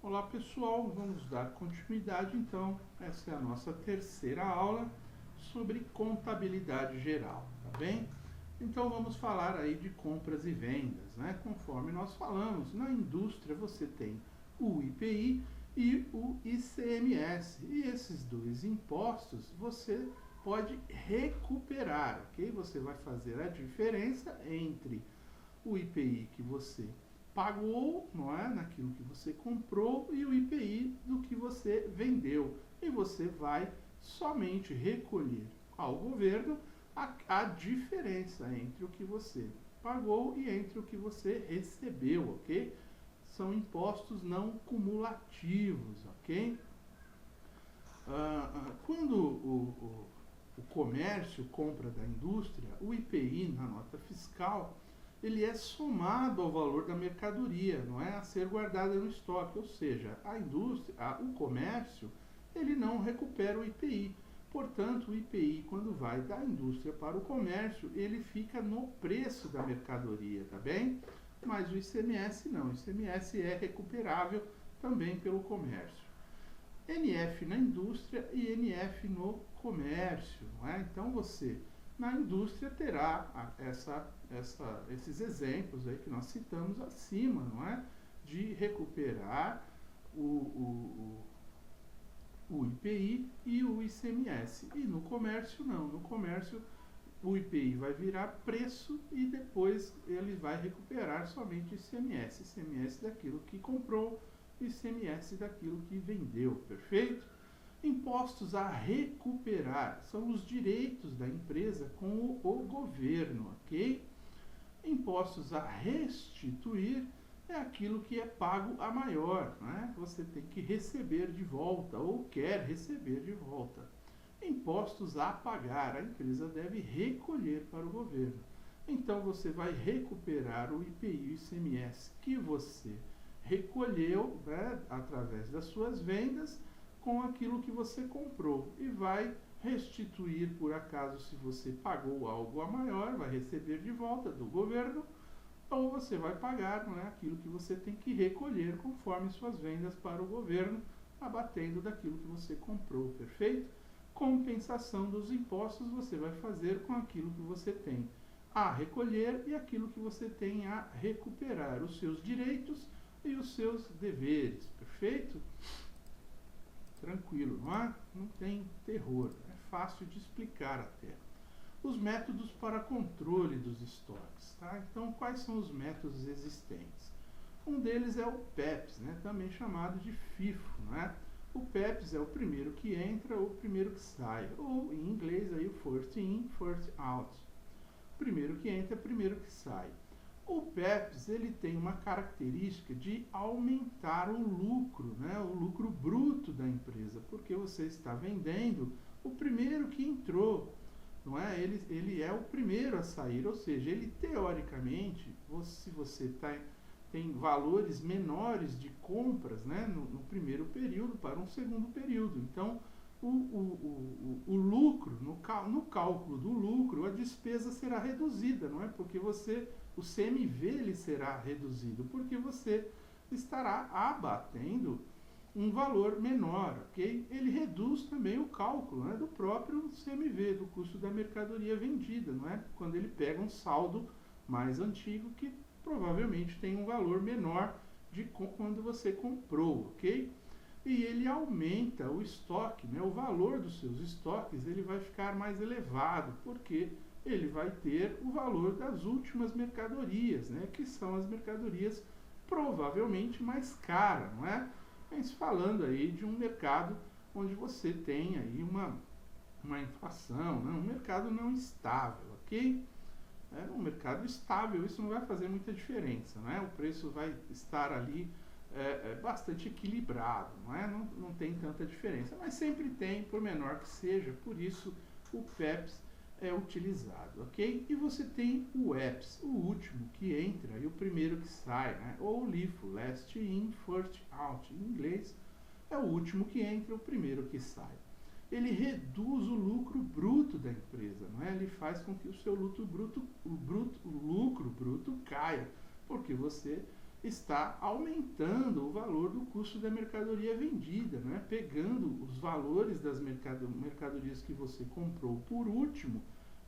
Olá pessoal, vamos dar continuidade então. Essa é a nossa terceira aula sobre contabilidade geral, tá bem? Então vamos falar aí de compras e vendas, né? Conforme nós falamos, na indústria você tem o IPI e o ICMS. E esses dois impostos você pode recuperar, ok? Você vai fazer a diferença entre o IPI que você pagou, não é, naquilo que você comprou, e o IPI do que você vendeu. E você vai somente recolher ao governo a diferença entre o que você pagou e entre o que você recebeu, ok? São impostos não cumulativos, ok? Quando o comércio compra da indústria, o IPI na nota fiscal ele é somado ao valor da mercadoria, não é a ser guardada no estoque, ou seja, a indústria, o comércio, ele não recupera o IPI. Portanto, o IPI, quando vai da indústria para o comércio, ele fica no preço da mercadoria, tá bem? Mas o ICMS não, o ICMS é recuperável também pelo comércio. NF na indústria e NF no comércio, não é? Então você na indústria terá esses exemplos aí que nós citamos acima, não é? De recuperar o IPI e o ICMS. E no comércio não, no comércio o IPI vai virar preço e depois ele vai recuperar somente o ICMS. ICMS daquilo que comprou, ICMS daquilo que vendeu, perfeito? Impostos a recuperar são os direitos da empresa com o governo, ok? Impostos a restituir é aquilo que é pago a maior, né? Você tem que receber de volta ou quer receber de volta. Impostos a pagar, a empresa deve recolher para o governo. Então você vai recuperar o IPI e o ICMS que você recolheu, né, através das suas vendas com aquilo que você comprou e vai restituir, por acaso, se você pagou algo a maior, vai receber de volta do governo, ou você vai pagar, não é, aquilo que você tem que recolher conforme suas vendas para o governo, abatendo daquilo que você comprou, perfeito? Compensação dos impostos você vai fazer com aquilo que você tem a recolher e aquilo que você tem a recuperar, os seus direitos e os seus deveres, perfeito? Tranquilo, não é? Não tem terror, é fácil de explicar até. Os métodos para controle dos estoques, tá? Então, quais são os métodos existentes? Um deles é o PEPS, né? Também chamado de FIFO, né? O PEPS é o primeiro que entra ou o primeiro que sai, ou em inglês aí o first in, first out. Primeiro que entra, primeiro que sai. O PEPS ele tem uma característica de aumentar o lucro, né? O lucro bruto da empresa, porque você está vendendo o primeiro que entrou, não é? Ele é o primeiro a sair, ou seja, ele teoricamente, se você tem valores menores de compras, né, no primeiro período para um segundo período. Então, o lucro, no cálculo do lucro, a despesa será reduzida, não é? Porque o CMV ele será reduzido, porque você estará abatendo um valor menor, ok? Ele reduz também o cálculo, né, do próprio CMV, do custo da mercadoria vendida, não é? Quando ele pega um saldo mais antigo que provavelmente tem um valor menor de quando você comprou, ok? E ele aumenta o estoque, né? O valor dos seus estoques ele vai ficar mais elevado, porque ele vai ter o valor das últimas mercadorias, né? Que são as mercadorias provavelmente mais caras, não é? Mas falando aí de um mercado onde você tem aí uma inflação, né? Um mercado não estável, ok? Um mercado estável, isso não vai fazer muita diferença, né? O preço vai estar ali bastante equilibrado, não tem tanta diferença, mas sempre tem, por menor que seja, por isso o PEPS é utilizado, ok? E você tem o EPS, o último que entra e o primeiro que sai, né? Ou o LIFO, Last In, First Out, em inglês, é o último que entra, o primeiro que sai. Ele reduz o lucro bruto da empresa, não é? Ele faz com que o seu lucro bruto caia, porque você está aumentando o valor do custo da mercadoria vendida, né? Pegando os valores das mercadorias que você comprou por último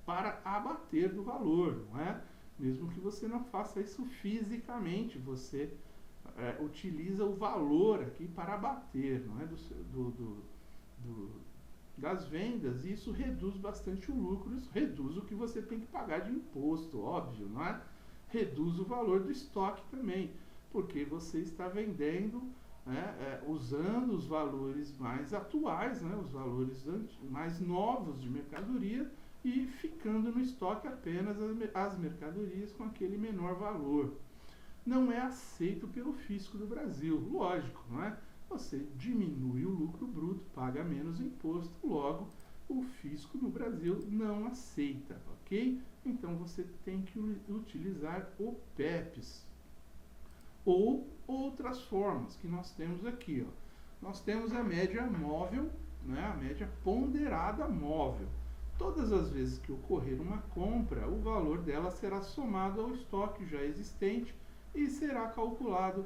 para abater do valor, não é? Mesmo que você não faça isso fisicamente, você utiliza o valor aqui para abater, não é? Das vendas, e isso reduz bastante o lucro, isso reduz o que você tem que pagar de imposto, óbvio, não é? Reduz o valor do estoque também, porque você está vendendo, né, usando os valores mais atuais, né, os valores mais novos de mercadoria, e ficando no estoque apenas as mercadorias com aquele menor valor. Não é aceito pelo fisco do Brasil, lógico, não é? Você diminui o lucro bruto, paga menos imposto, logo o fisco no Brasil não aceita, ok? Então você tem que utilizar o PEPs. Ou outras formas que nós temos aqui, ó. Nós temos a média móvel, né? A média ponderada móvel. Todas as vezes que ocorrer uma compra, o valor dela será somado ao estoque já existente e será calculado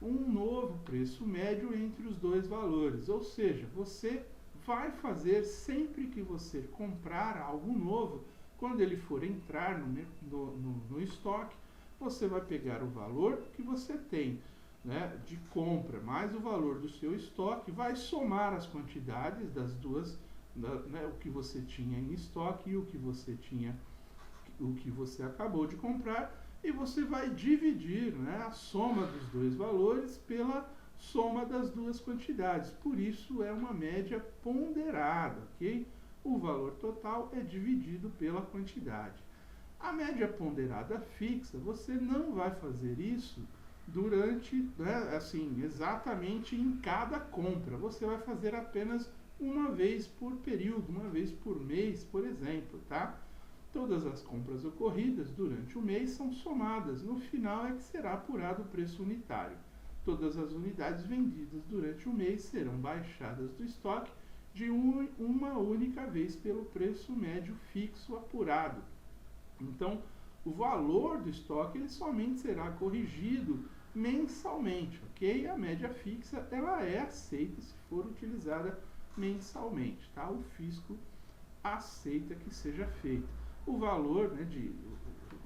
um novo preço médio entre os dois valores. Ou seja, você vai fazer sempre que você comprar algo novo, quando ele for entrar no estoque, você vai pegar o valor que você tem, né, de compra mais o valor do seu estoque, vai somar as quantidades das duas, né, o que você tinha em estoque e o que você acabou de comprar, e você vai dividir, né, a soma dos dois valores pela soma das duas quantidades. Por isso é uma média ponderada, ok? O valor total é dividido pela quantidade. A média ponderada fixa, você não vai fazer isso durante, né, assim, exatamente em cada compra. Você vai fazer apenas uma vez por período, uma vez por mês, por exemplo, tá? Todas as compras ocorridas durante o mês são somadas. No final é que será apurado o preço unitário. Todas as unidades vendidas durante o mês serão baixadas do estoque de uma única vez pelo preço médio fixo apurado. Então, o valor do estoque ele somente será corrigido mensalmente, ok? A média fixa ela é aceita se for utilizada mensalmente, tá? O fisco aceita que seja feito. O valor, né,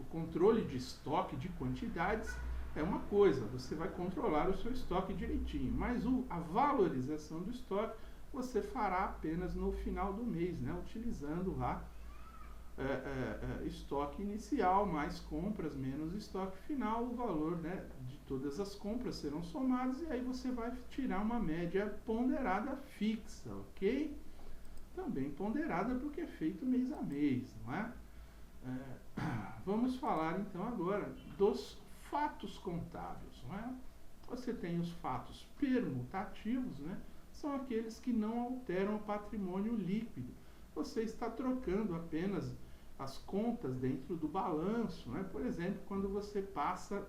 o controle de estoque de quantidades é uma coisa, você vai controlar o seu estoque direitinho, mas a valorização do estoque você fará apenas no final do mês, né, utilizando lá estoque inicial, mais compras, menos estoque final, o valor, né, de todas as compras serão somados e aí você vai tirar uma média ponderada fixa, ok? Também ponderada porque é feito mês a mês, não é? Vamos falar então agora dos fatos contábeis, não é? Você tem os fatos permutativos, né? São aqueles que não alteram o patrimônio líquido. Você está trocando apenas as contas dentro do balanço, né? Por exemplo, quando você passa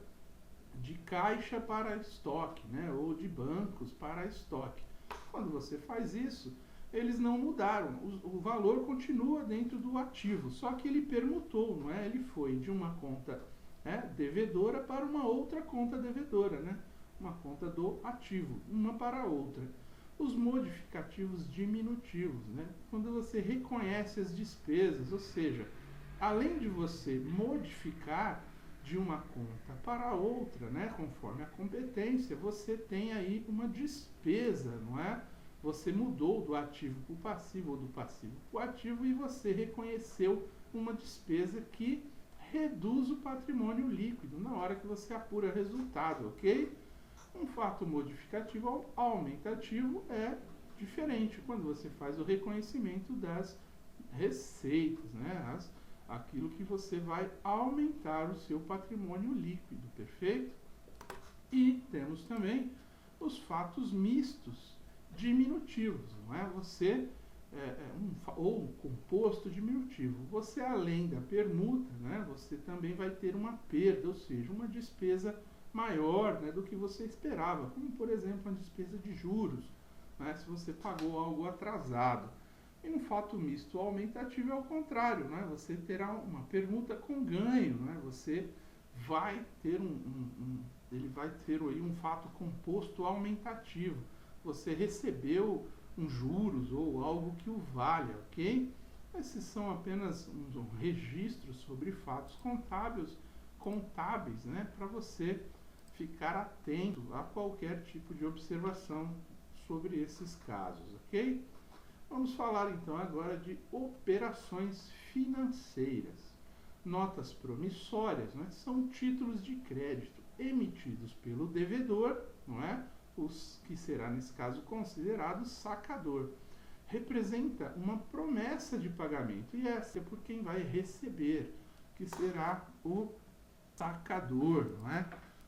de caixa para estoque, né? Ou de bancos para estoque. Quando você faz isso, eles não mudaram, o valor continua dentro do ativo, só que ele permutou, não é? Ele foi de uma conta, né, devedora para uma outra conta devedora, né? Uma conta do ativo, uma para a outra. Os modificativos diminutivos, né? Quando você reconhece as despesas, ou seja, além de você modificar de uma conta para a outra, né, conforme a competência, você tem aí uma despesa, não é? Você mudou do ativo para o passivo ou do passivo para o ativo e você reconheceu uma despesa que reduz o patrimônio líquido na hora que você apura resultado, ok? Um fato modificativo ou aumentativo é diferente quando você faz o reconhecimento das receitas, né? Aquilo que você vai aumentar o seu patrimônio líquido, perfeito? E temos também os fatos mistos diminutivos, não é? Você ou um composto diminutivo. Você, além da permuta, né, você também vai ter uma perda, ou seja, uma despesa maior, né, do que você esperava, como por exemplo a despesa de juros, né, se você pagou algo atrasado. E um fato misto aumentativo é o contrário, né? Você terá uma permuta com ganho, né? Você vai ter ele vai ter aí um fato composto aumentativo. Você recebeu um juros ou algo que o valha, ok? Esses são apenas um registro sobre fatos contábeis, né, para você ficar atento a qualquer tipo de observação sobre esses casos, ok? Vamos falar então agora de operações financeiras. Notas promissórias, né, são títulos de crédito emitidos pelo devedor, não é? Os que será nesse caso considerado sacador. Representa uma promessa de pagamento e essa é por quem vai receber, que será o sacador, não é?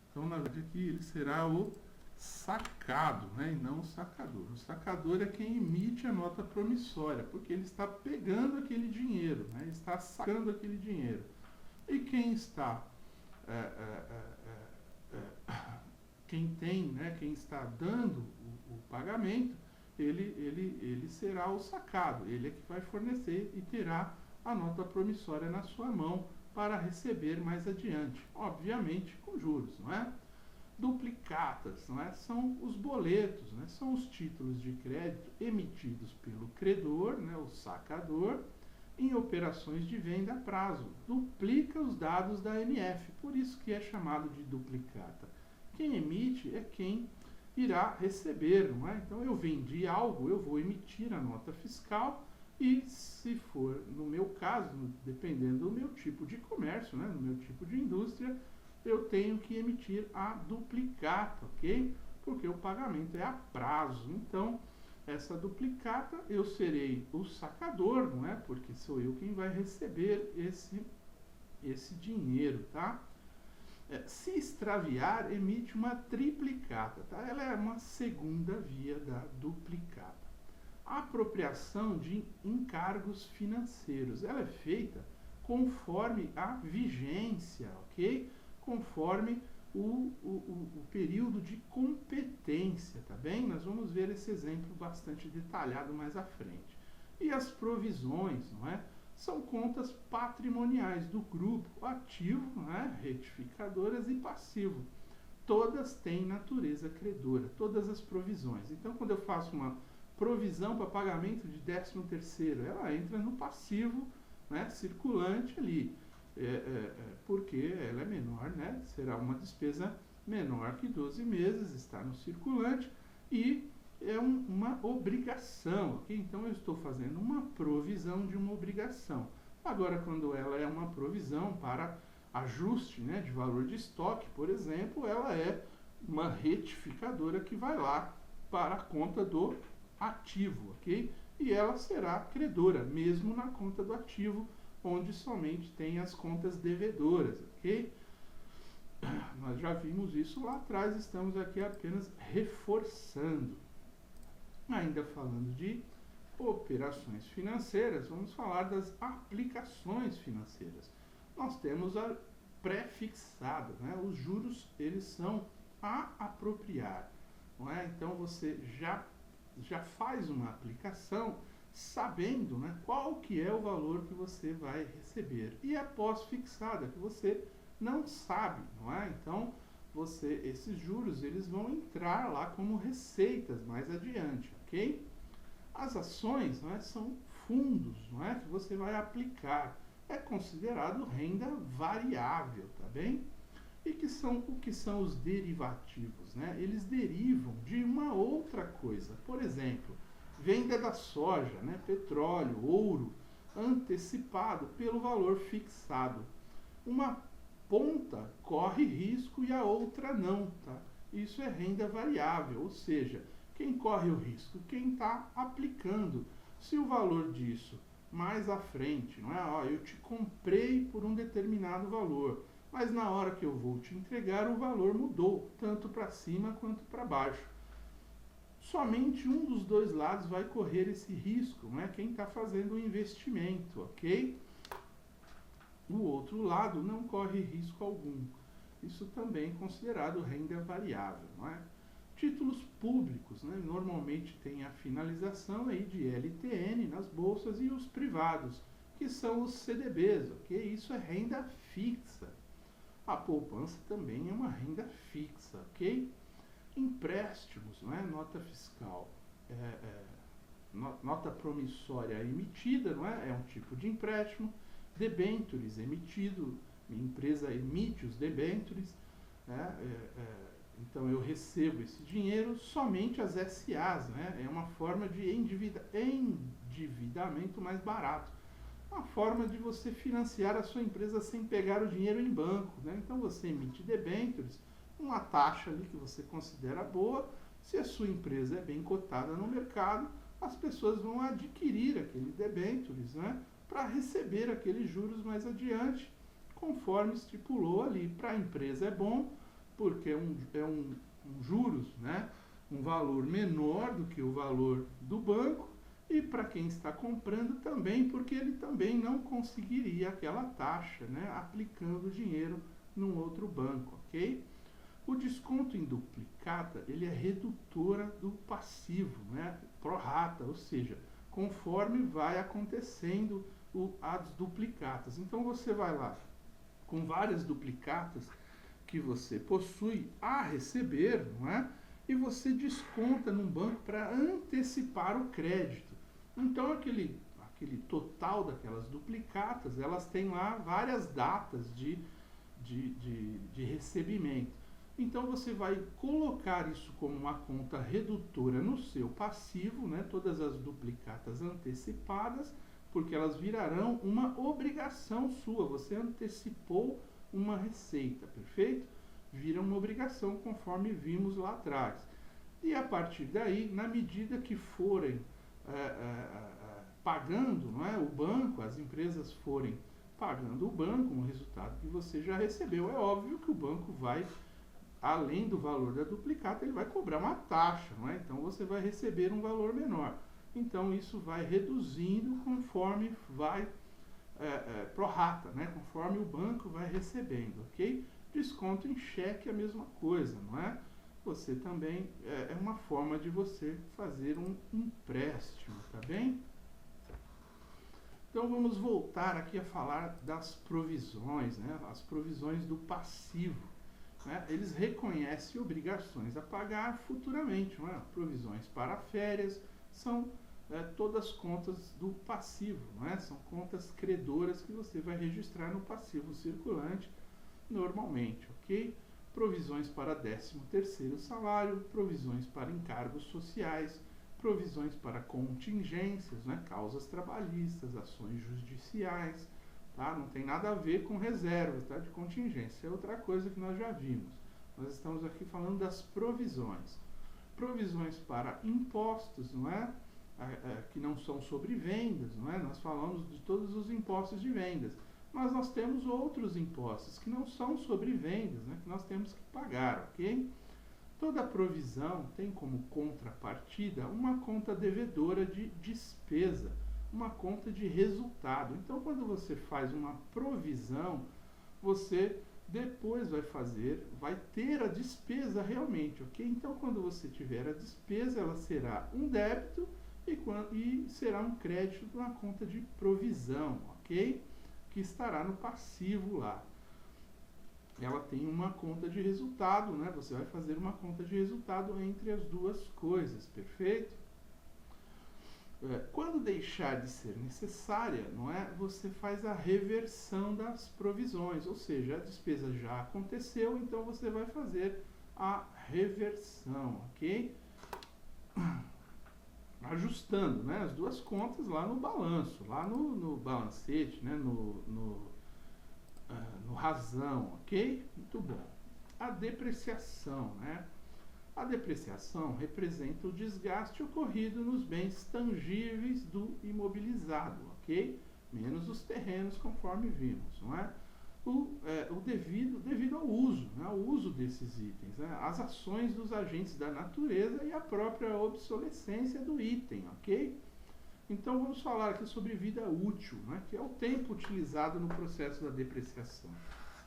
Então, na verdade, aqui ele será o sacado, né, e não o sacador. O sacador é quem emite a nota promissória, porque ele está pegando aquele dinheiro, né, ele está sacando aquele dinheiro. E quem está, quem está dando o pagamento, ele será o sacado, ele é que vai fornecer e terá a nota promissória na sua mão para receber mais adiante, obviamente com juros, não é? Duplicatas, não é? São os boletos, né? São os títulos de crédito emitidos pelo credor, né? O sacador, em operações de venda a prazo. Duplica os dados da NF, por isso que é chamado de duplicata. Quem emite é quem irá receber, não é? Então eu vendi algo, eu vou emitir a nota fiscal e, se for no meu caso, dependendo do meu tipo de comércio, né? No meu tipo de indústria, eu tenho que emitir a duplicata, ok? Porque o pagamento é a prazo. Então, essa duplicata, eu serei o sacador, não é? Porque sou eu quem vai receber esse dinheiro, tá? Se extraviar, emite uma triplicata, tá? Ela é uma segunda via da duplicata. A apropriação de encargos financeiros, ela é feita conforme a vigência, ok? Conforme o período de competência, tá bem? Nós vamos ver esse exemplo bastante detalhado mais à frente. E as provisões, não é? São contas patrimoniais do grupo ativo, não é? Retificadoras e passivo. Todas têm natureza credora, todas as provisões. Então, quando eu faço uma provisão para pagamento de 13º, ela entra no passivo, né, circulante ali. Porque ela é menor, né? Será uma despesa menor que 12 meses, está no circulante e é uma obrigação, ok? Então eu estou fazendo uma provisão de uma obrigação. Agora, quando ela é uma provisão para ajuste, né, de valor de estoque, por exemplo, ela é uma retificadora que vai lá para a conta do ativo, ok? E ela será credora, mesmo na conta do ativo, onde somente tem as contas devedoras, ok? Nós já vimos isso lá atrás, estamos aqui apenas reforçando. Ainda falando de operações financeiras, vamos falar das aplicações financeiras. Nós temos a pré-fixada, né? Os juros, eles são a apropriar, não é? Então você já faz uma aplicação sabendo, né, qual que é o valor que você vai receber. E a pós-fixada, que você não sabe, não é? Então, esses juros, eles vão entrar lá como receitas mais adiante, ok? As ações, não é, são fundos, não é, que você vai aplicar. É considerado renda variável, tá bem? E o que são os derivativos, né? Eles derivam de uma outra coisa. Por exemplo, venda da soja, né, petróleo, ouro, antecipado pelo valor fixado. Uma ponta corre risco e a outra não, tá? Isso é renda variável, ou seja, quem corre o risco? Quem está aplicando. Se o valor disso mais à frente, não é? Ó, eu te comprei por um determinado valor, mas na hora que eu vou te entregar o valor mudou, tanto para cima quanto para baixo. Somente um dos dois lados vai correr esse risco, não é? Quem está fazendo o investimento, ok? O outro lado não corre risco algum. Isso também é considerado renda variável, não é? Títulos públicos, né? Normalmente tem a finalização aí de LTN nas bolsas e os privados, que são os CDBs, ok? Isso é renda fixa. A poupança também é uma renda fixa, ok? Empréstimos, não é? Nota fiscal, nota promissória emitida, não é? É um tipo de empréstimo. Debêntures emitido, minha empresa emite os debêntures, né? Então eu recebo esse dinheiro. Somente as SAs, né? É uma forma de endividamento mais barato. Uma forma de você financiar a sua empresa sem pegar o dinheiro em banco, né? Então você emite debêntures, uma taxa ali que você considera boa. Se a sua empresa é bem cotada no mercado, as pessoas vão adquirir aquele debêntures, né? Para receber aqueles juros mais adiante, conforme estipulou ali. Para a empresa é bom, porque é um juros, né? Um valor menor do que o valor do banco. E para quem está comprando também, porque ele também não conseguiria aquela taxa, né, aplicando dinheiro num outro banco, ok? O desconto em duplicata, ele é redutora do passivo, né, pro rata, ou seja, conforme vai acontecendo as duplicatas. Então você vai lá com várias duplicatas que você possui a receber, não é? E você desconta num banco para antecipar o crédito. Então aquele total daquelas duplicatas, elas têm lá várias datas de recebimento. Então você vai colocar isso como uma conta redutora no seu passivo, né? Todas as duplicatas antecipadas, porque elas virarão uma obrigação sua. Você antecipou uma receita, perfeito? Vira uma obrigação, conforme vimos lá atrás. E a partir daí, na medida que forem pagando, não é, o banco, as empresas forem pagando o banco, um resultado que você já recebeu, é óbvio que o banco vai, além do valor da duplicata, ele vai cobrar uma taxa, não é? Então você vai receber um valor menor. Então isso vai reduzindo conforme vai pro rata, né? Conforme o banco vai recebendo, ok? Desconto em cheque é a mesma coisa, não é? Você também é uma forma de você fazer um empréstimo, tá bem? Então vamos voltar aqui a falar das provisões, né? As provisões do passivo, né? Eles reconhecem obrigações a pagar futuramente, não é? Provisões para férias são todas contas do passivo, não é? São contas credoras que você vai registrar no passivo circulante normalmente, ok? Provisões para 13º salário, provisões para encargos sociais, provisões para contingências, né, causas trabalhistas, ações judiciais, tá? Não tem nada a ver com reservas, tá, de contingência, é outra coisa que nós já vimos. Nós estamos aqui falando das provisões. Provisões para impostos, não é? Que não são sobre vendas, não é? Nós falamos de todos os impostos de vendas. Mas nós temos outros impostos que não são sobre vendas, né, que nós temos que pagar, ok? Toda provisão tem como contrapartida uma conta devedora de despesa, uma conta de resultado. Então, quando você faz uma provisão, você depois vai ter a despesa realmente, ok? Então, quando você tiver a despesa, ela será um débito e será um crédito na conta de provisão, ok? Que estará no passivo lá. Ela tem uma conta de resultado, né? Você vai fazer uma conta de resultado entre as duas coisas, perfeito? Quando deixar de ser necessária, não é? Você faz a reversão das provisões, ou seja, a despesa já aconteceu, então você vai fazer a reversão, ok? Ajustando, né, as duas contas lá no balanço, lá no balancete, né, no razão, ok? Muito bom. A depreciação, né? A depreciação representa o desgaste ocorrido nos bens tangíveis do imobilizado, ok? Menos os terrenos, conforme vimos, não é? Devido ao uso, né? Ao uso desses itens, né? As ações dos agentes da natureza e a própria obsolescência do item, ok? Então vamos falar aqui sobre vida útil, né? Que é o tempo utilizado no processo da depreciação.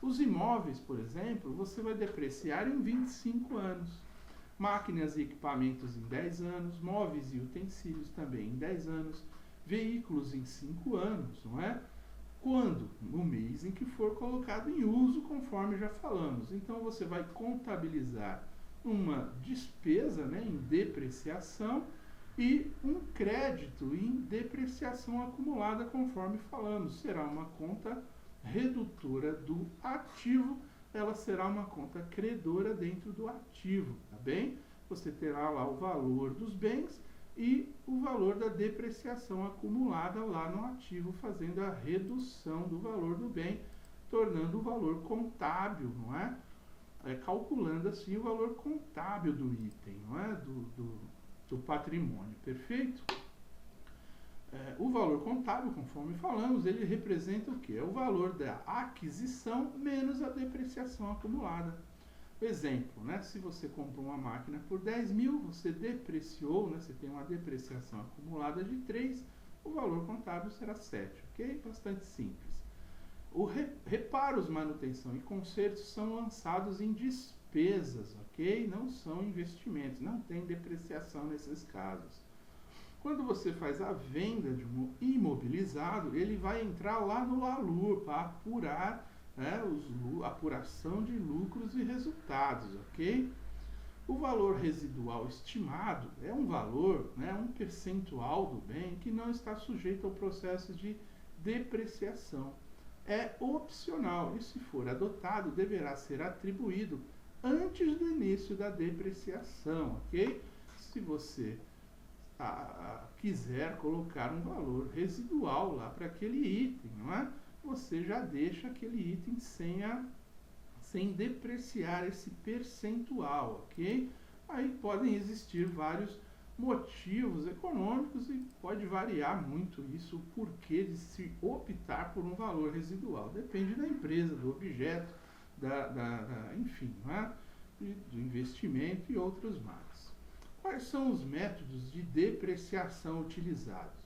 Os imóveis, por exemplo, você vai depreciar em 25 anos. Máquinas e equipamentos em 10 anos, móveis e utensílios também em 10 anos, veículos em 5 anos, não é? Quando? No mês em que for colocado em uso, conforme já falamos. Então, você vai contabilizar uma despesa, né, em depreciação e um crédito em depreciação acumulada, conforme falamos. Será uma conta redutora do ativo, ela será uma conta credora dentro do ativo, tá bem? Você terá lá o valor dos bens e o valor da depreciação acumulada lá no ativo, fazendo a redução do valor do bem, tornando o valor contábil, não é? Calculando assim o valor contábil do item, não é? Do patrimônio, perfeito? O valor contábil, conforme falamos, ele representa o quê? É o valor da aquisição menos a depreciação acumulada. Exemplo, né? Se você comprou uma máquina por 10 mil, você depreciou, né? Você tem uma depreciação acumulada de 3, o valor contábil será 7, ok? Bastante simples. Reparos, manutenção e consertos são lançados em despesas, ok? Não são investimentos, não tem depreciação nesses casos. Quando você faz a venda de um imobilizado, ele vai entrar lá no LALUR para apurar, né, apuração de lucros e resultados, ok? O valor residual estimado é um valor, né, um percentual do bem que não está sujeito ao processo de depreciação. É opcional e, se for adotado, deverá ser atribuído antes do início da depreciação, ok? Se você quiser colocar um valor residual lá para aquele item, não é? Você já deixa aquele item sem depreciar esse percentual, ok? Aí podem existir vários motivos econômicos e pode variar muito isso, o porquê de se optar por um valor residual. Depende da empresa, do objeto, enfim, não é? Do investimento e outros mais. Quais são os métodos de depreciação utilizados?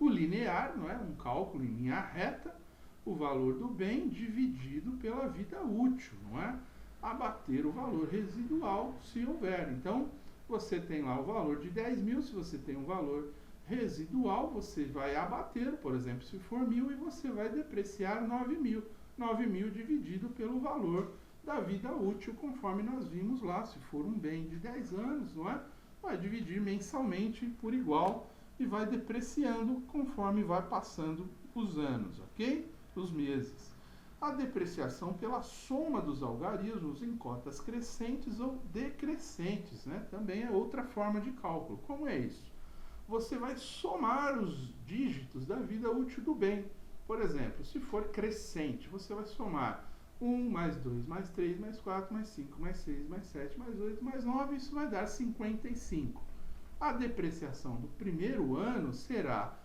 O linear, não é? Um cálculo em linha reta, o valor do bem dividido pela vida útil, não é? Abater o valor residual, se houver. Então, você tem lá o valor de 10 mil, se você tem um valor residual, você vai abater, por exemplo, se for 1.000, e você vai depreciar 9.000. 9.000 dividido pelo valor da vida útil, conforme nós vimos lá. Se for um bem de 10 anos, não é? Vai dividir mensalmente por igual e vai depreciando conforme vai passando os anos, ok? Os meses. A depreciação pela soma dos algarismos em cotas crescentes ou decrescentes, né? Também é outra forma de cálculo. Como é isso? Você vai somar os dígitos da vida útil do bem. Por exemplo, se for crescente, você vai somar 1, mais 2, mais 3, mais 4, mais 5, mais 6, mais 7, mais 8, mais 9, isso vai dar 55. A depreciação do primeiro ano será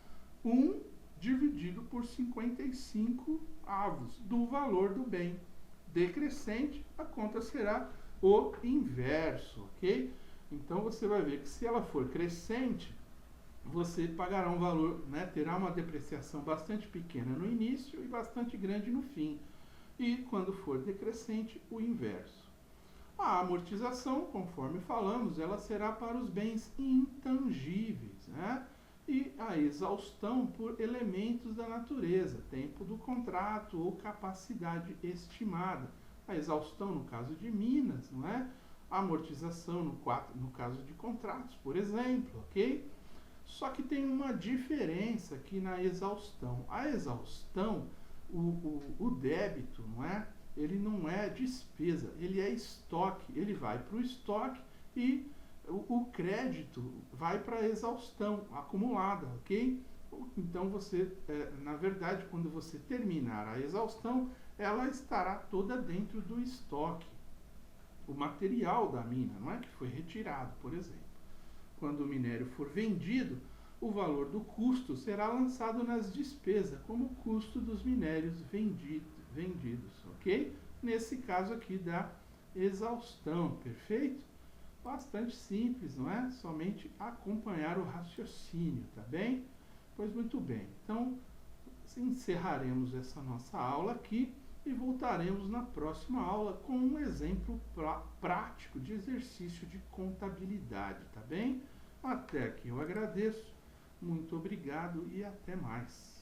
1 dividido por 55 avos do valor do bem. Decrescente, a conta será o inverso, ok? Então, você vai ver que se ela for crescente, você pagará um valor, né, terá uma depreciação bastante pequena no início e bastante grande no fim. E quando for decrescente, o inverso. A amortização, conforme falamos, ela será para os bens intangíveis, né? E a exaustão por elementos da natureza, tempo do contrato ou capacidade estimada. A exaustão no caso de minas, não é? A amortização no caso de contratos, por exemplo, ok? Só que tem uma diferença aqui na exaustão. A exaustão, o débito, não é? Ele não é despesa, ele é estoque. Ele vai para o estoque e o crédito vai para a exaustão acumulada, ok? Então, você, na verdade, quando você terminar a exaustão, ela estará toda dentro do estoque. O material da mina, não é? Que foi retirado, por exemplo. Quando o minério for vendido, o valor do custo será lançado nas despesas, como o custo dos minérios vendidos, ok? Nesse caso aqui da exaustão, perfeito? Bastante simples, não é? Somente acompanhar o raciocínio, tá bem? Pois muito bem. Então, encerraremos essa nossa aula aqui e voltaremos na próxima aula com um exemplo prático de exercício de contabilidade, tá bem? Até aqui eu agradeço. Muito obrigado e até mais.